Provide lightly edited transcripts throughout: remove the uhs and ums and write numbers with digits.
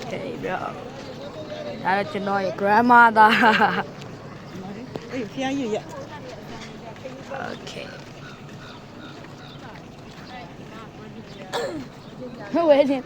Okay, bro. ဒါတော့ကျွန်တော်ရဲ့ grandmother. အေးဖျားရရ Okay. ဟုတ်ဝဲချင်း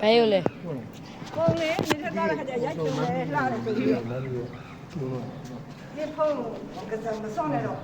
ဘယ်လိုလဲ ပုံလေဒီထက်သားခါကျရိုက်ကျုံလေလှတယ်ဆိုပြီးဒီဖုန်းကစားမစောင့်နဲ့တော့